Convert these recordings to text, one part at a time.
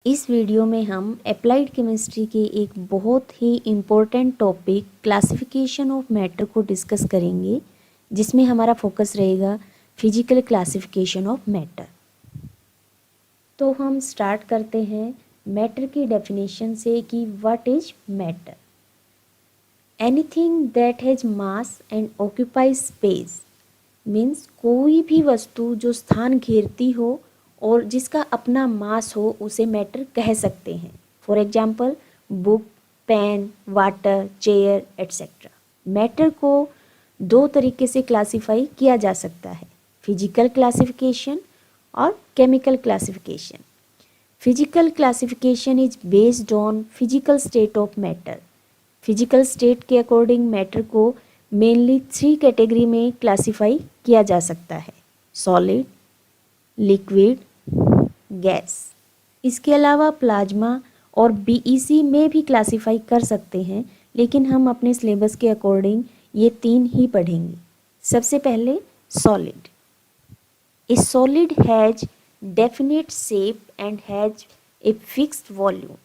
इस वीडियो में हम अप्लाइड केमिस्ट्री के एक बहुत ही important topic classification of matter को डिस्कस करेंगे, जिसमें हमारा फोकस रहेगा फिजिकल क्लासिफिकेशन ऑफ मैटर। तो हम स्टार्ट करते हैं मैटर की डेफिनेशन से कि what is matter. Anything that has mass and occupies space means कोई भी वस्तु जो स्थान घेरती हो और जिसका अपना मास हो उसे मैटर कह सकते हैं। For example book, pen, water, chair etcetera. Matter को दो तरीके से क्लासीफाई किया जा सकता है, फिजिकल क्लासिफिकेशन और chemical classification. Physical classification is based on physical state of matter. Physical state के अकॉर्डिंग मैटर को मेनली 3 कैटेगरी में क्लासिफाई किया जा सकता है, सॉलिड, लिक्विड, गैस। इसके अलावा प्लाज्मा और बीईसी में भी क्लासिफाई कर सकते हैं, लेकिन हम अपने सिलेबस के अकॉर्डिंग ये 3 ही पढ़ेंगे। सबसे पहले solid. A solid has definite shape and has a fixed volume.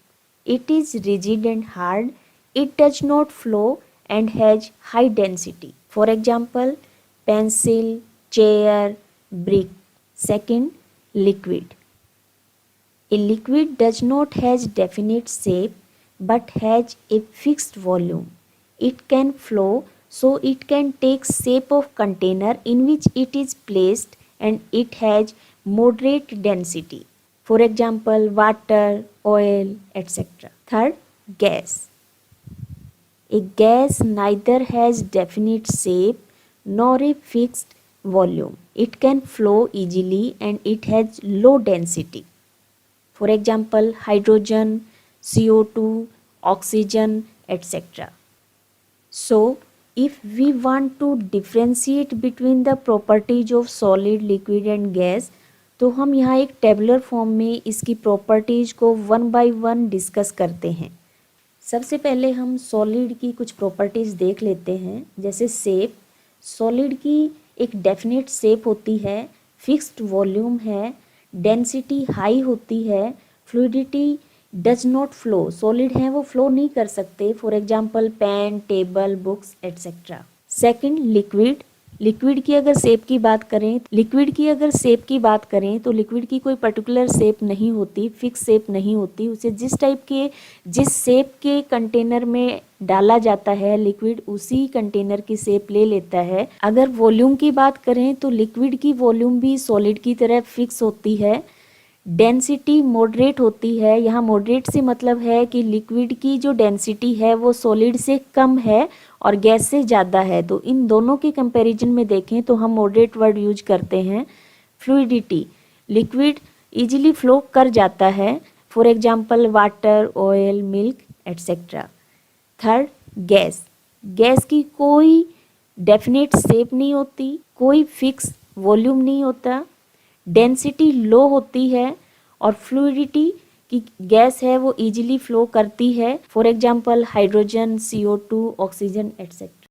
It is rigid and hard. It does not flow and has high density. For example, pencil, chair, brick. Second, liquid. A liquid does not has definite shape but has a fixed volume. It can flow, so it can take shape of container in which it is placed, and it has moderate density. For example, water, oil, etc. Third, gas. A gas neither has definite shape nor a fixed volume. It can flow easily and it has low density. For example, hydrogen, CO2, oxygen, etc. So, if we want to differentiate between the properties of solid, liquid and gas, तो हम यहाँ एक tabular form में इसकी properties को 1 by 1 discuss करते हैं। सबसे पहले हम सॉलिड की कुछ प्रॉपर्टीज़ देख लेते हैं, जैसे शेप। सॉलिड की एक डेफिनेट शेप होती है, फिक्स्ड वॉल्यूम है, डेंसिटी हाई होती है, fluidity does not flow. Solid हैं वो फ्लो नहीं कर सकते, for example pen, table, books etcetera. Second, liquid. Liquid की अगर शेप की बात करें तो लिक्विड की कोई पर्टिकुलर शेप नहीं होती, फिक्स शेप नहीं होती। उसे जिस शेप के कंटेनर में डाला जाता है लिक्विड, उसी कंटेनर की शेप ले लेता है। अगर वॉल्यूम की बात करें तो लिक्विड की वॉल्यूम भी सॉलिड की तरह फिक्स होती है। डेंसिटी मॉडरेट होती है। यहाँ मॉडरेट से मतलब है कि लिक्विड की जो डेंसिटी है वो सॉलिड से कम है और गैस से ज़्यादा है। तो इन दोनों के कंपैरिजन में देखें तो हम मॉडरेट वर्ड यूज करते हैं। फ्लूइडिटी, लिक्विड इजीली फ्लो कर जाता है, for example water, oil, milk etcetera. Third, gas. Gas की कोई डेफिनेट शेप नहीं होती, कोई फिक्स वॉल्यूम नहीं होता, डेंसिटी लो होती है और फ्लूइडिटी की गैस है वो इजीली फ्लो करती है, for example hydrogen, CO2, oxygen etcetera.